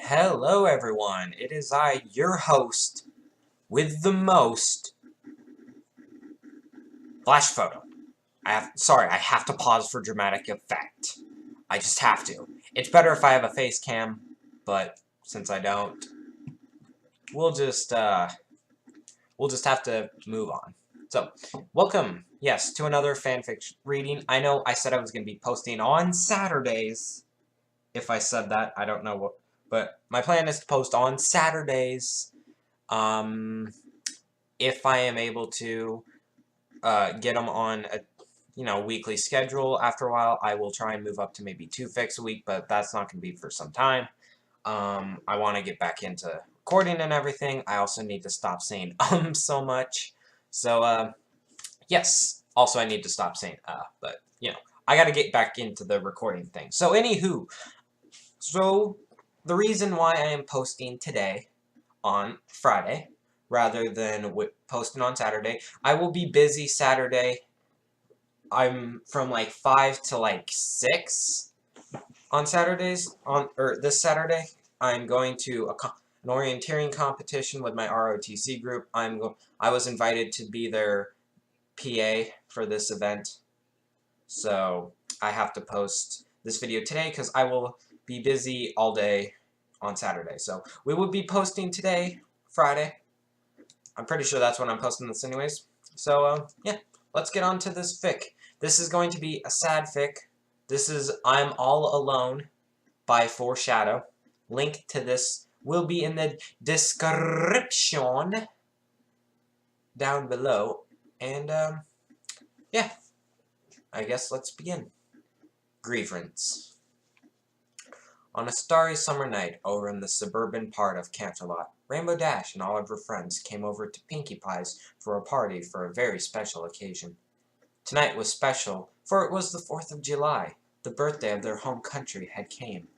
Hello everyone, it is I, your host, with the most, Flash Photo. I have to pause for dramatic effect. I just have to. It's better if I have a face cam, but since I don't, we'll just have to move on. So, welcome, yes, to another fanfic reading. I know I said I was going to be posting on Saturdays. If I said that, I don't know what, but my plan is to post on Saturdays. If I am able to get them on a weekly schedule, after a while I will try and move up to maybe 2 fics a week, but that's not going to be for some time. I want to get back into recording and everything. I also need to stop saying so much. So yes, also I need to stop saying but I got to get back into the recording thing. So anywho, so the reason why I am posting today on Friday rather than posting on Saturday. I will be busy Saturday. I'm from like 5 to like 6 on Saturdays. This Saturday, I'm going to an orienteering competition with my ROTC group. I was invited to be their PA for this event, so I have to post this video today because I will be busy all day on Saturday. So we will be posting today, Friday. I'm pretty sure that's when I'm posting this anyways. So, yeah, let's get on to this fic. This is going to be a sad fic. This is I'm All Alone by Foreshadow. Link to this will be in the description down below. And, yeah, I guess let's begin. Grievance. On a starry summer night over in the suburban part of Canterlot, Rainbow Dash and all of her friends came over to Pinkie Pie's for a party for a very special occasion. Tonight was special, for it was the 4th of July, the birthday of their home country had came.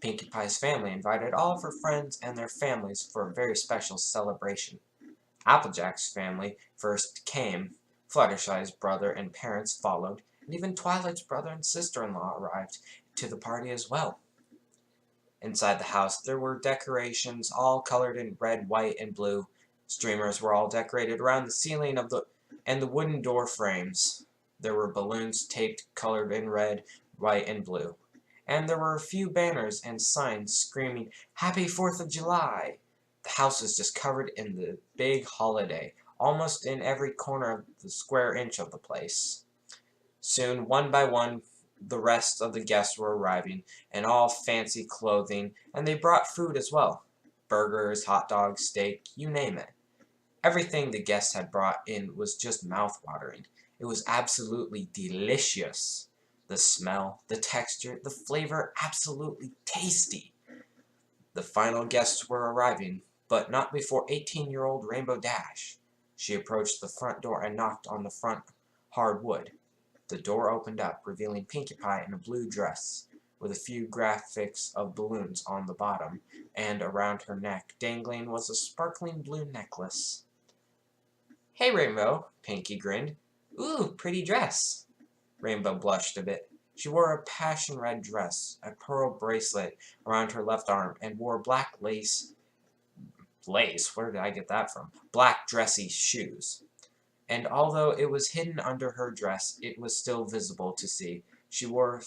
Pinkie Pie's family invited all of her friends and their families for a very special celebration. Applejack's family first came, Fluttershy's brother and parents followed, and even Twilight's brother and sister-in-law arrived to the party as well. Inside the house, there were decorations, all colored in red, white, and blue. Streamers were all decorated around the ceiling and the wooden door frames. There were balloons taped, colored in red, white, and blue. And there were a few banners and signs screaming, "Happy 4th of July!" The house was just covered in the big holiday, almost in every corner of the square inch of the place. Soon, one by one, the rest of the guests were arriving, in all fancy clothing, and they brought food as well. Burgers, hot dogs, steak, you name it. Everything the guests had brought in was just mouth-watering. It was absolutely delicious. The smell, the texture, the flavor, absolutely tasty. The final guests were arriving, but not before 18-year-old Rainbow Dash. She approached the front door and knocked on the front hard wood. The door opened up, revealing Pinkie Pie in a blue dress, with a few graphics of balloons on the bottom, and around her neck, dangling, was a sparkling blue necklace. "Hey, Rainbow," Pinkie grinned. "Ooh, pretty dress." Rainbow blushed a bit. She wore a passion red dress, a pearl bracelet around her left arm, and wore black lace, where did I get that from? Black dressy shoes. And although it was hidden under her dress, it was still visible to see. She wore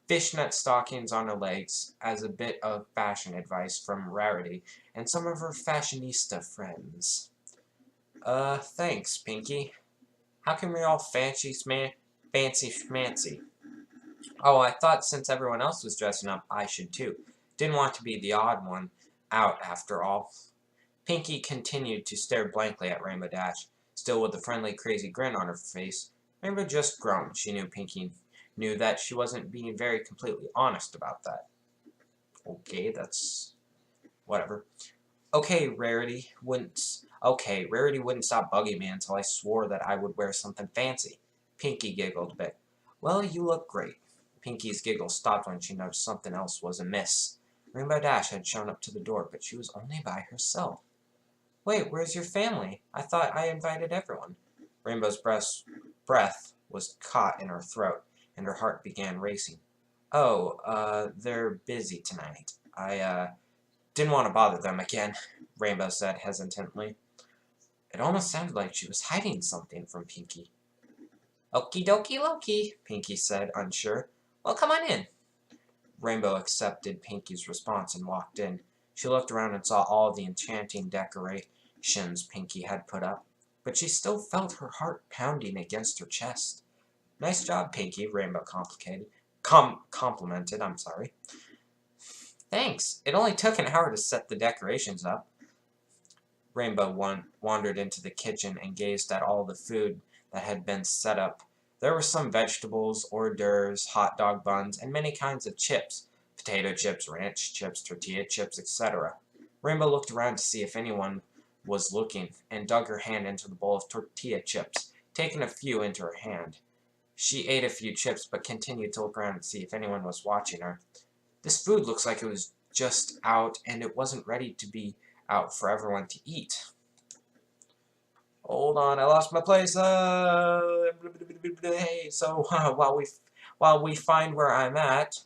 fishnet stockings on her legs as a bit of fashion advice from Rarity and some of her fashionista friends. Thanks, Pinkie. How can we all fancy schmancy? Oh, I thought since everyone else was dressing up, I should too. Didn't want to be the odd one out after all." Pinkie continued to stare blankly at Rainbow Dash, still with the friendly, crazy grin on her face. Rainbow just groaned. She knew Pinkie knew that she wasn't being very completely honest about that. Okay, that's whatever. Rarity wouldn't stop bugging me until I swore that I would wear something fancy. Pinkie giggled a bit. "Well, you look great." Pinkie's giggle stopped when she noticed something else was amiss. Rainbow Dash had shown up to the door, but she was only by herself. "Wait, where's your family? I thought I invited everyone." Rainbow's breath was caught in her throat, and her heart began racing. "Oh, they're busy tonight. I didn't want to bother them again, Rainbow said hesitantly. It almost sounded like she was hiding something from Pinkie. Okie dokie Loki, Pinkie said, unsure. Well, come on in. Rainbow accepted Pinkie's response and walked in. She looked around and saw all the enchanting decorations Pinkie had put up, but she still felt her heart pounding against her chest. Nice job, Pinkie, Rainbow complimented. Thanks. It only took an hour to set the decorations up. Rainbow wandered into the kitchen and gazed at all the food that had been set up. There were some vegetables, hors d'oeuvres, hot dog buns, and many kinds of chips. Potato chips, ranch chips, tortilla chips, etc. Rainbow looked around to see if anyone was looking, and dug her hand into the bowl of tortilla chips, taking a few into her hand. She ate a few chips, but continued to look around to see if anyone was watching her. This food looks like it was just out, and it wasn't ready to be out for everyone to eat. Hold on, I lost my place. Hey, so while we find where I'm at,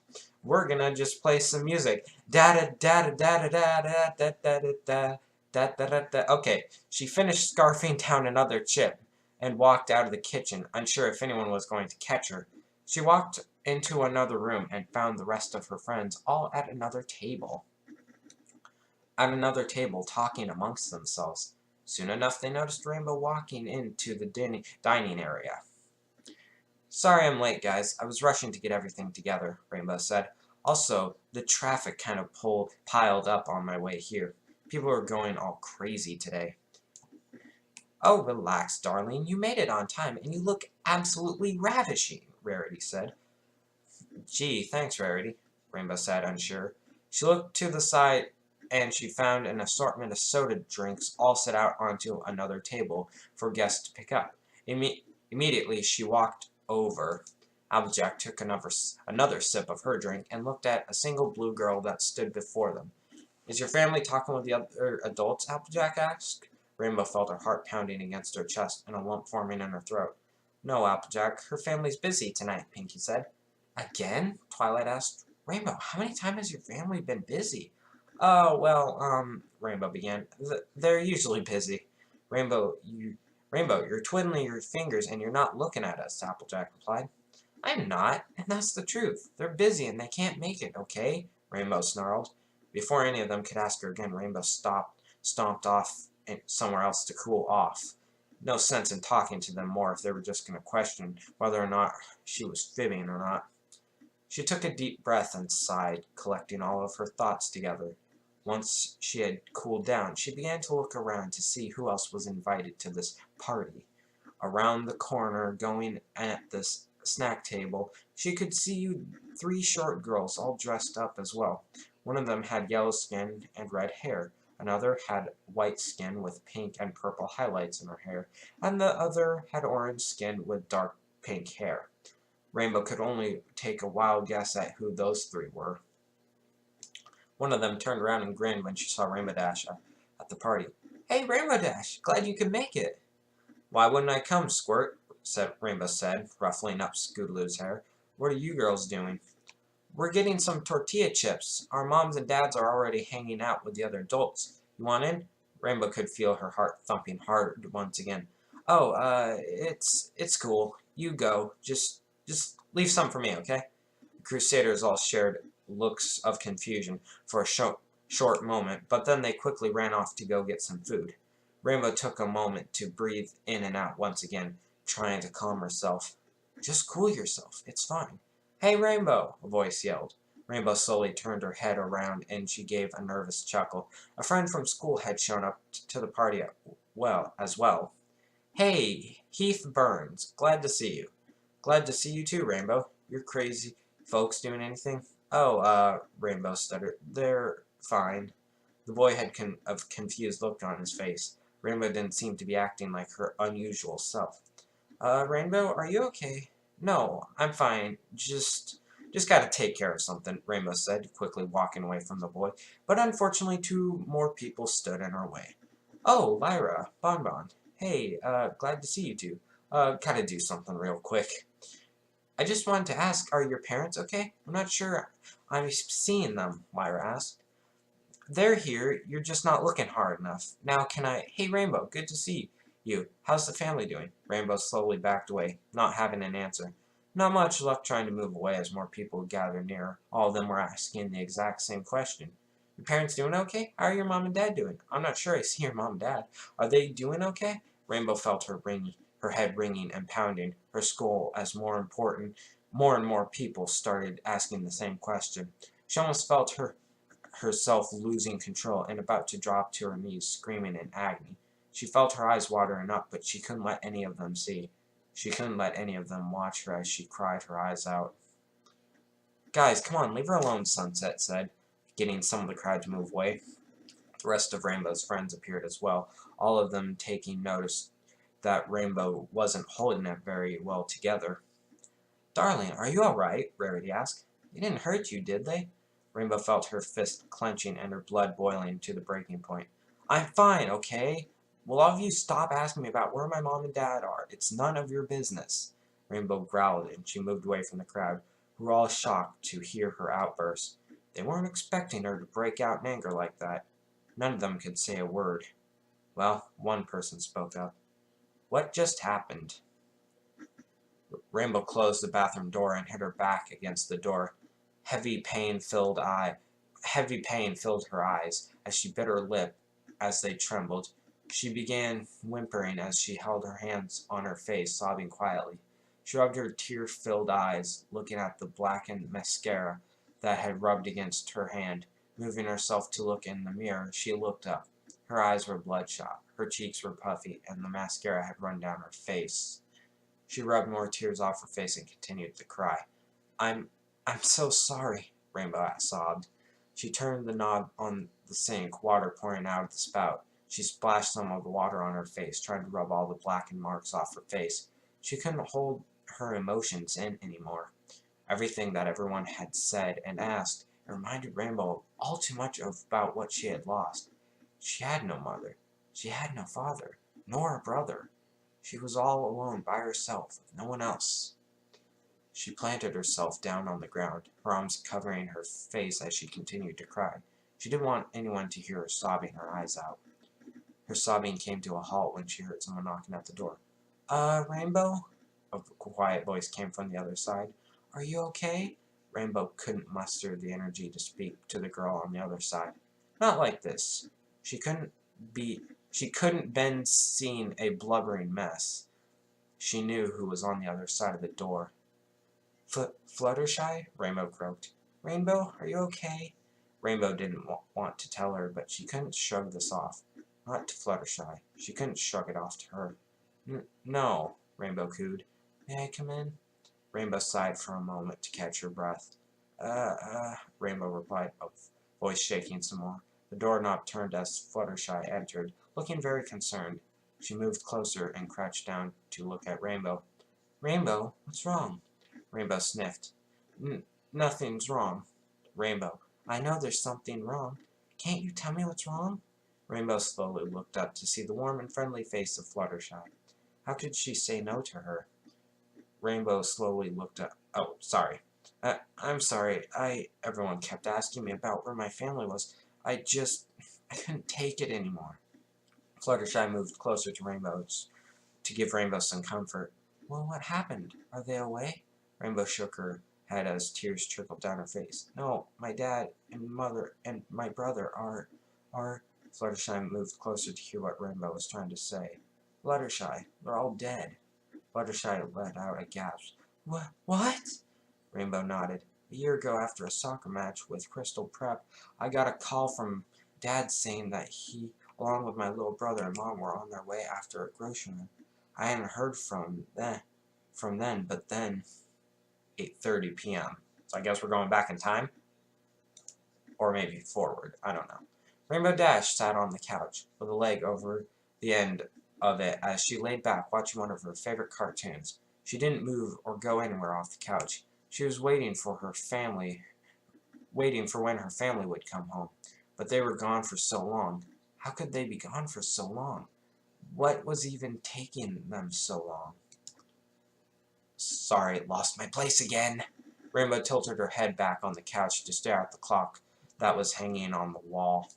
we're gonna just play some music. Da da da da da da da da da da da da da. Okay, she finished scarfing down another chip and walked out of the kitchen, unsure if anyone was going to catch her. She walked into another room and found the rest of her friends all at another table. Talking amongst themselves. Soon enough, they noticed Rainbow walking into the dining area. Sorry I'm late, guys. I was rushing to get everything together, Rainbow said. Also, the traffic kind of piled up on my way here. People are going all crazy today. Oh, relax, darling. You made it on time, and you look absolutely ravishing, Rarity said. Gee, thanks, Rarity, Rainbow said, unsure. She looked to the side, and she found an assortment of soda drinks all set out onto another table for guests to pick up. Immediately, she walked over. Applejack took another sip of her drink and looked at a single blue girl that stood before them. Is your family talking with the other adults? Applejack asked. Rainbow felt her heart pounding against her chest and a lump forming in her throat. No, Applejack, her family's busy tonight, Pinkie said. Again? Twilight asked. Rainbow, how many times has your family been busy? Oh, well, Rainbow began. They're usually busy. Rainbow, you're twiddling your fingers and you're not looking at us, Applejack replied. I'm not, and that's the truth. They're busy and they can't make it, okay? Rainbow snarled. Before any of them could ask her again, Rainbow stomped off somewhere else to cool off. No sense in talking to them more if they were just going to question whether or not she was fibbing or not. She took a deep breath and sighed, collecting all of her thoughts together. Once she had cooled down, she began to look around to see who else was invited to this party. Around the corner, going at this snack table, she could see 3 short girls all dressed up as well. One of them had yellow skin and red hair. Another had white skin with pink and purple highlights in her hair, and the other had orange skin with dark pink hair. Rainbow could only take a wild guess at who those 3 were. One of them turned around and grinned when she saw Rainbow Dash at the party. Hey, Rainbow Dash, glad you could make it. Why wouldn't I come, Squirt? Rainbow said, ruffling up Scootaloo's hair. What are you girls doing? We're getting some tortilla chips. Our moms and dads are already hanging out with the other adults. You want in? Rainbow could feel her heart thumping hard once again. Oh, it's cool. You go. Just leave some for me, okay? The Crusaders all shared looks of confusion for a short moment, but then they quickly ran off to go get some food. Rainbow took a moment to breathe in and out once again, trying to calm herself. Just cool yourself. It's fine. Hey, Rainbow, a voice yelled. Rainbow slowly turned her head around and she gave a nervous chuckle. A friend from school had shown up to the party as well. Hey, Heath Burns. Glad to see you. Glad to see you too, Rainbow. You're crazy folks doing anything? Oh, Rainbow stuttered. They're fine. The boy had a confused look on his face. Rainbow didn't seem to be acting like her unusual self. Rainbow, are you okay? No, I'm fine. Just gotta take care of something, Rainbow said, quickly walking away from the boy. But unfortunately, 2 more people stood in her way. Oh, Lyra, Bonbon. Hey, glad to see you two. Gotta do something real quick. I just wanted to ask, are your parents okay? I'm not sure I'm seeing them, Lyra asked. They're here, you're just not looking hard enough. Now can I— Hey Rainbow, good to see you. How's the family doing? Rainbow slowly backed away, not having an answer. Not much luck trying to move away as more people gathered near. All of them were asking the exact same question. Your parents doing okay? How are your mom and dad doing? I'm not sure I see your mom and dad. Are they doing okay? Rainbow felt her head ringing and pounding, her skull as more and more people started asking the same question. She almost felt herself losing control and about to drop to her knees, screaming in agony. She felt her eyes watering up, but she couldn't let any of them see. She couldn't let any of them watch her as she cried her eyes out. Guys, come on, leave her alone, Sunset said, getting some of the crowd to move away. The rest of Rainbow's friends appeared as well, all of them taking notice that Rainbow wasn't holding it very well together. Darling, are you alright? Rarity asked. They didn't hurt you, did they? Rainbow felt her fist clenching and her blood boiling to the breaking point. I'm fine, okay? Will all of you stop asking me about where my mom and dad are? It's none of your business. Rainbow growled and she moved away from the crowd, who were all shocked to hear her outburst. They weren't expecting her to break out in anger like that. None of them could say a word. Well, one person spoke up. What just happened? Rainbow closed the bathroom door and hit her back against the door. Heavy pain filled her eyes as she bit her lip as they trembled. She began whimpering as she held her hands on her face, sobbing quietly. She rubbed her tear-filled eyes, looking at the blackened mascara that had rubbed against her hand. Moving herself to look in the mirror, she looked up. Her eyes were bloodshot, her cheeks were puffy, and the mascara had run down her face. She rubbed more tears off her face and continued to cry. I'm so sorry, Rainbow sobbed. She turned the knob on the sink, water pouring out of the spout. She splashed some of the water on her face, trying to rub all the blackened marks off her face. She couldn't hold her emotions in anymore. Everything that everyone had said and asked, it reminded Rainbow all too much about what she had lost. She had no mother. She had no father, nor a brother. She was all alone by herself, with no one else. She planted herself down on the ground, her arms covering her face as she continued to cry. She didn't want anyone to hear her sobbing her eyes out. Her sobbing came to a halt when she heard someone knocking at the door. Rainbow? A quiet voice came from the other side. Are you okay? Rainbow couldn't muster the energy to speak to the girl on the other side. Not like this. She couldn't been seeing a blubbering mess. She knew who was on the other side of the door. Fluttershy? Rainbow croaked. Rainbow, are you okay? Rainbow didn't want to tell her, but she couldn't shrug this off. Not to Fluttershy. She couldn't shrug it off to her. No, Rainbow cooed. May I come in? Rainbow sighed for a moment to catch her breath. Rainbow replied, a voice shaking some more. The doorknob turned as Fluttershy entered, looking very concerned. She moved closer and crouched down to look at Rainbow. Rainbow, what's wrong? Rainbow sniffed. Nothing's wrong. Rainbow, I know there's something wrong. Can't you tell me what's wrong? Rainbow slowly looked up to see the warm and friendly face of Fluttershy. How could she say no to her? Rainbow slowly looked up. Oh, sorry. I'm sorry. Everyone kept asking me about where my family was. I couldn't take it anymore. Fluttershy moved closer to Rainbow to give Rainbow some comfort. Well, what happened? Are they away? Rainbow shook her head as tears trickled down her face. No, my dad and mother and my brother are... Fluttershy moved closer to hear what Rainbow was trying to say. Fluttershy, they're all dead. Fluttershy let out a gasp. What? Rainbow nodded. A year ago, after a soccer match with Crystal Prep, I got a call from Dad saying that he, along with my little brother and Mom, were on their way after a grocery run. I hadn't heard from then, but then 8:30 p.m. So I guess we're going back in time? Or maybe forward. I don't know. Rainbow Dash sat on the couch, with a leg over the end of it as she laid back watching one of her favorite cartoons. She didn't move or go anywhere off the couch. She was waiting for when her family would come home. But they were gone for so long. How could they be gone for so long? What was even taking them so long? Sorry, lost my place again. Rainbow tilted her head back on the couch to stare at the clock that was hanging on the wall.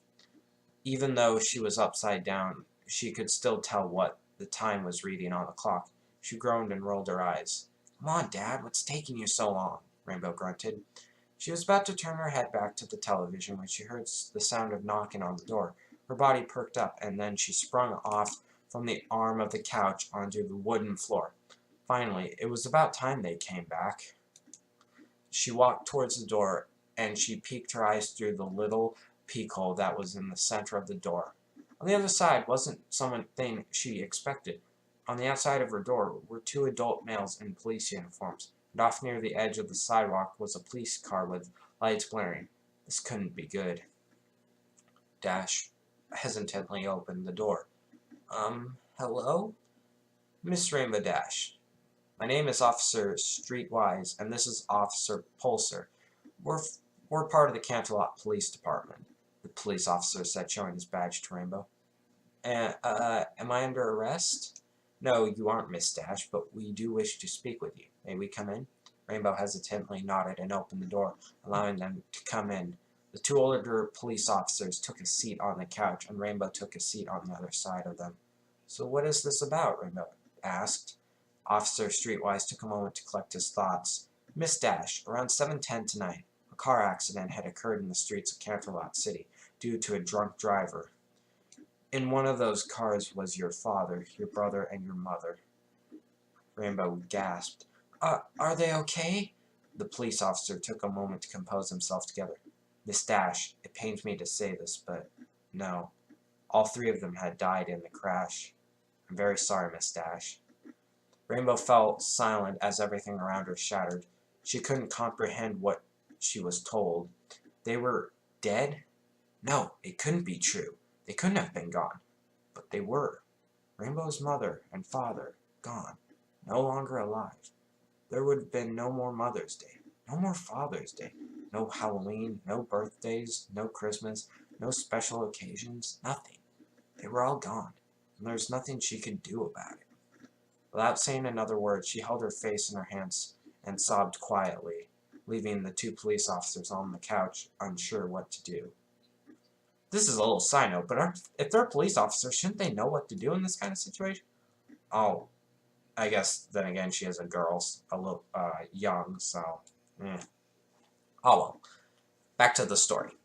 Even though she was upside down, she could still tell what the time was reading on the clock. She groaned and rolled her eyes. "Come on, Dad, what's taking you so long?" Rainbow grunted. She was about to turn her head back to the television when she heard the sound of knocking on the door. Her body perked up, and then she sprung off from the arm of the couch onto the wooden floor. Finally, it was about time they came back. She walked towards the door, and she peeked her eyes through the little peephole that was in the center of the door. On the other side wasn't something she expected. On the outside of her door were two adult males in police uniforms, and off near the edge of the sidewalk was a police car with lights blaring. This couldn't be good. Dash hesitantly opened the door. Hello? Miss Rainbow Dash. My name is Officer Streetwise, and this is Officer Pulsar. We're part of the Canterlot Police Department, the police officer said, showing his badge to Rainbow. Am I under arrest? No, you aren't, Miss Dash, but we do wish to speak with you. May we come in? Rainbow hesitantly nodded and opened the door, allowing them to come in. The two older police officers took a seat on the couch, and Rainbow took a seat on the other side of them. So what is this about? Rainbow asked. Officer Streetwise took a moment to collect his thoughts. Miss Dash, around 7:10 tonight, a car accident had occurred in the streets of Canterlot City due to a drunk driver. In one of those cars was your father, your brother, and your mother. Rainbow gasped. Are they okay? The police officer took a moment to compose himself together. Miss Dash, it pains me to say this, but no. All three of them had died in the crash. I'm very sorry, Miss Dash. Rainbow fell silent as everything around her shattered. She couldn't comprehend what she was told. They were dead? No, it couldn't be true. They couldn't have been gone. But they were. Rainbow's mother and father, gone. No longer alive. There would have been no more Mother's Day, no more Father's Day, no Halloween, no birthdays, no Christmas, no special occasions, nothing. They were all gone, and there was nothing she could do about it. Without saying another word, she held her face in her hands and sobbed quietly, leaving the two police officers on the couch, unsure what to do. This is a little side note, but if they're police officers, shouldn't they know what to do in this kind of situation? Oh, I guess then again, she is a girl, a little young, so. Oh well. Back to the story.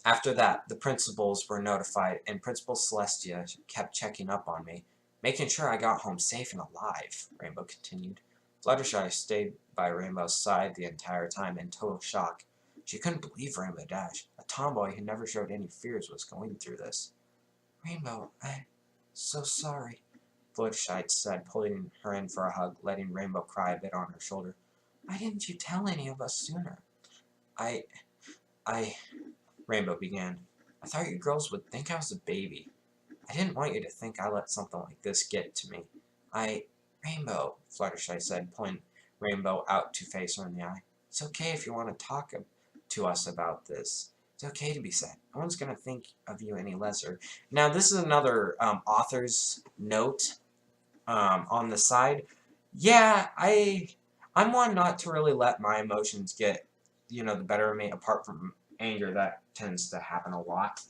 After that, the principals were notified, and Principal Celestia kept checking up on me, making sure I got home safe and alive, Rainbow continued. Fluttershy stayed by Rainbow's side the entire time in total shock. She couldn't believe Rainbow Dash, a tomboy who never showed any fears, was going through this. Rainbow, I'm so sorry, Fluttershy said, pulling her in for a hug, letting Rainbow cry a bit on her shoulder. Why didn't you tell any of us sooner? Rainbow began. I thought you girls would think I was a baby. I didn't want you to think I let something like this get to me. Rainbow, Fluttershy said, pulling Rainbow out to face her in the eye. It's okay if you want to talk to us about this. It's okay to be sad. No one's going to think of you any lesser. Now, this is another author's note on the side. Yeah, I'm one not to really let my emotions get, the better of me, apart from anger. That tends to happen a lot.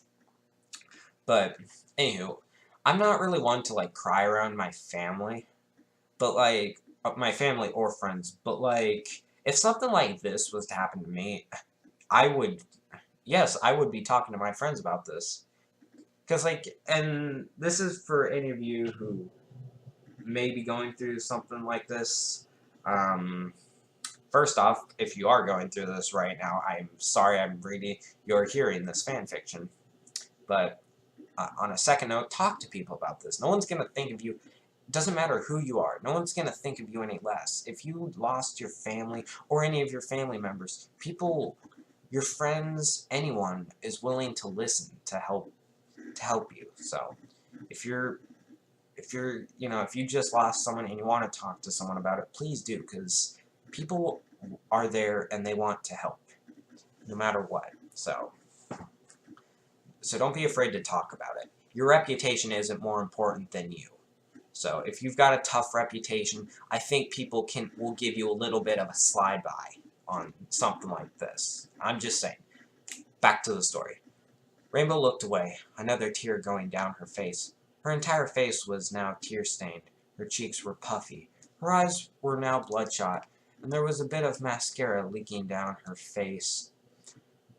But, anywho, I'm not really one to, cry around my family. But, my family or friends. But, if something like this was to happen to me, I would be talking to my friends about this. Because, and this is for any of you who may be going through something like this. First off, if you are going through this right now, I'm sorry you're hearing this fan fiction. But on a second note, talk to people about this. No one's going to think of you. It doesn't matter who you are. No one's going to think of you any less. If you lost your family or any of your family members, people, your friends, anyone is willing to listen to help you. So if you just lost someone and you want to talk to someone about it, please do, because people are there and they want to help, no matter what. So don't be afraid to talk about it. Your reputation isn't more important than you. So if you've got a tough reputation, I think people will give you a little bit of a slide by. on something like this. I'm just saying. Back to the story. Rainbow looked away, another tear going down her face. Her entire face was now tear-stained. Her cheeks were puffy. Her eyes were now bloodshot, and there was a bit of mascara leaking down her face.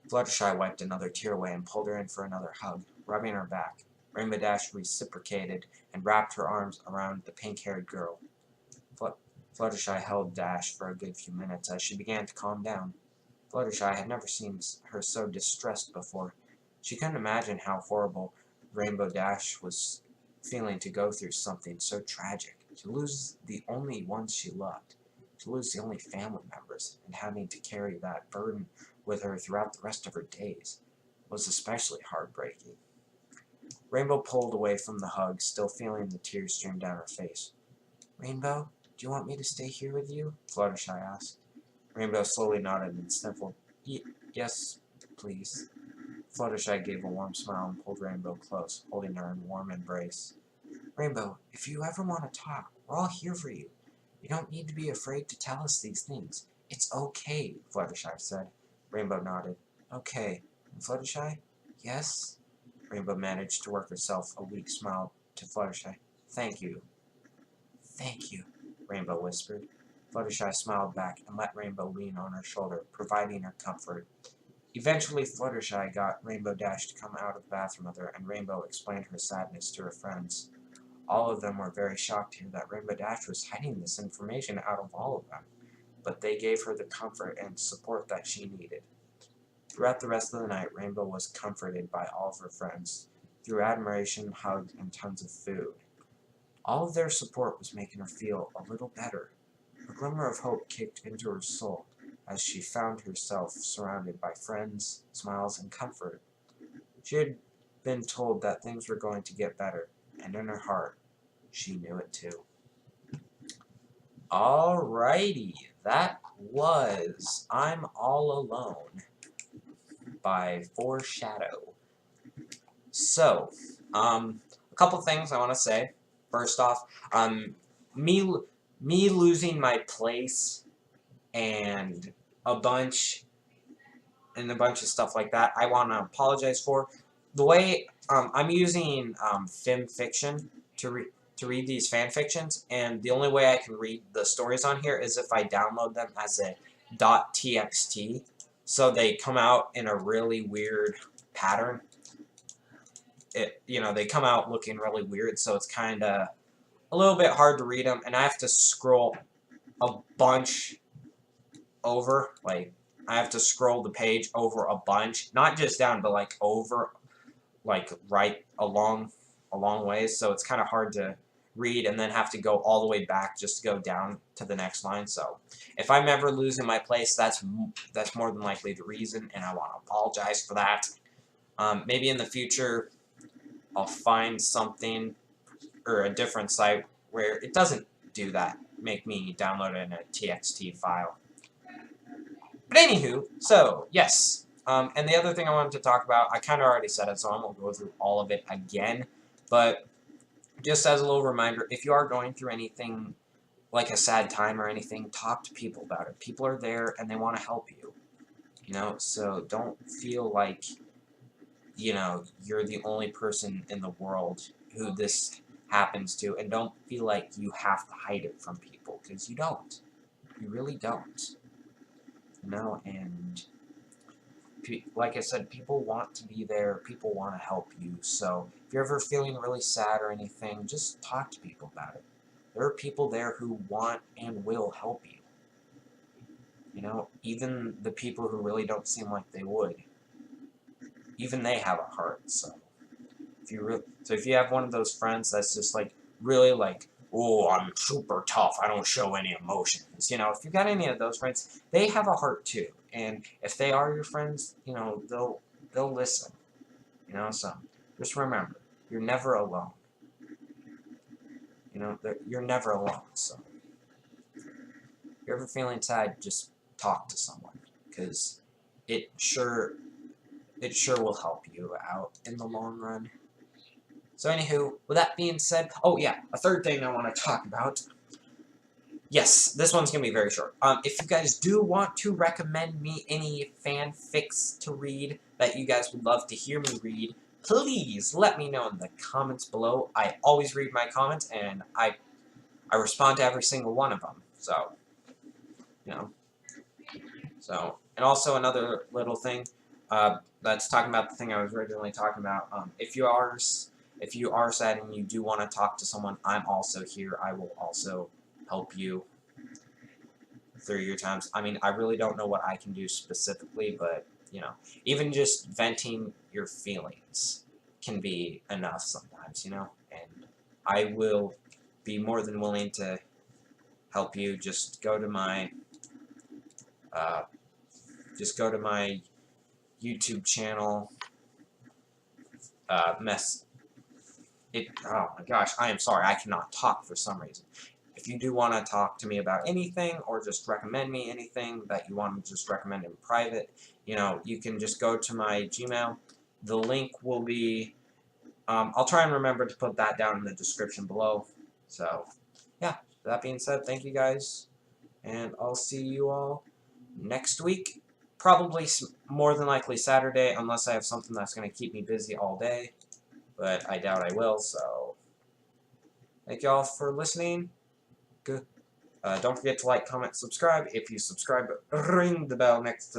Fluttershy wiped another tear away and pulled her in for another hug, rubbing her back. Rainbow Dash reciprocated and wrapped her arms around the pink-haired girl. Fluttershy held Dash for a good few minutes as she began to calm down. Fluttershy had never seen her so distressed before. She couldn't imagine how horrible Rainbow Dash was feeling to go through something so tragic, to lose the only ones she loved, to lose the only family members, and having to carry that burden with her throughout the rest of her days was especially heartbreaking. Rainbow pulled away from the hug, still feeling the tears stream down her face. "Rainbow, do you want me to stay here with you?" Fluttershy asked. Rainbow slowly nodded and sniffled. "Yes, please." Fluttershy gave a warm smile and pulled Rainbow close, holding her in a warm embrace. "Rainbow, if you ever want to talk, we're all here for you. You don't need to be afraid to tell us these things. It's okay," Fluttershy said. Rainbow nodded. "Okay." And Fluttershy? "Yes?" Rainbow managed to work herself a weak smile to Fluttershy. "Thank you." "Thank you," Rainbow whispered. Fluttershy smiled back and let Rainbow lean on her shoulder, providing her comfort. Eventually, Fluttershy got Rainbow Dash to come out of the bathroom with her, and Rainbow explained her sadness to her friends. All of them were very shocked to hear that Rainbow Dash was hiding this information out of all of them, but they gave her the comfort and support that she needed. Throughout the rest of the night, Rainbow was comforted by all of her friends, through admiration, hugs, and tons of food. All of their support was making her feel a little better. A glimmer of hope kicked into her soul as she found herself surrounded by friends, smiles, and comfort. She had been told that things were going to get better, and in her heart, she knew it too. Alrighty, that was I'm All Alone by Foreshadow. So, a couple things I want to say. First off, me losing my place and a bunch of stuff like that, I want to apologize for. The way I'm using Fanfic to read these fanfictions, and the only way I can read the stories on here is if I download them as a .txt, so they come out in a really weird pattern. They come out looking really weird, so it's kind of a little bit hard to read them, and I have to scroll a bunch over, like, I have to scroll the page over a bunch, not just down, but like over, like right along ways, so it's kind of hard to read and then have to go all the way back just to go down to the next line. So if I'm ever losing my place, that's more than likely the reason, and I want to apologize for that. Maybe in the future I'll find something or a different site where it doesn't do that, make me download it in a TXT file. But anywho, so yes, and the other thing I wanted to talk about, I kind of already said it, so I won't go through all of it again, but just as a little reminder, if you are going through anything like a sad time or anything, talk to people about it. People are there and they want to help you, so don't feel like, you're the only person in the world who this happens to, and don't feel like you have to hide it from people, because you don't. You really don't. And like I said, people want to be there, people want to help you, so if you're ever feeling really sad or anything, just talk to people about it. There are people there who want and will help you. Even the people who really don't seem like they would. Even they have a heart, so if you have one of those friends that's just like really like, "Oh, I'm super tough, I don't show any emotions," if you got any of those friends, they have a heart too, and if they are your friends, they'll listen, so just remember, you're never alone. You're never alone, so if you're ever feeling sad, just talk to someone, because it sure will help you out in the long run. So anywho, with that being said, oh yeah, a third thing I want to talk about. Yes, this one's going to be very short. If you guys do want to recommend me any fanfics to read that you guys would love to hear me read, please let me know in the comments below. I always read my comments, and I respond to every single one of them. So, you know. So, and also another little thing, that's talking about the thing I was originally talking about. If you are sad and you do want to talk to someone, I'm also here. I will also help you through your times. I mean, I really don't know what I can do specifically, but, you know, even just venting your feelings can be enough sometimes, you know, and I will be more than willing to help you. Just go to my YouTube channel, oh my gosh, I am sorry, I cannot talk for some reason. If you do want to talk to me about anything, or just recommend me anything that you want to just recommend in private, you know, you can just go to my Gmail. The link will be, I'll try and remember to put that down in the description below. So, yeah, that being said, thank you guys, and I'll see you all next week. Probably more than likely Saturday, unless I have something that's going to keep me busy all day. But I doubt I will, so thank y'all for listening. Good. Don't forget to like, comment, subscribe. If you subscribe, ring the bell next to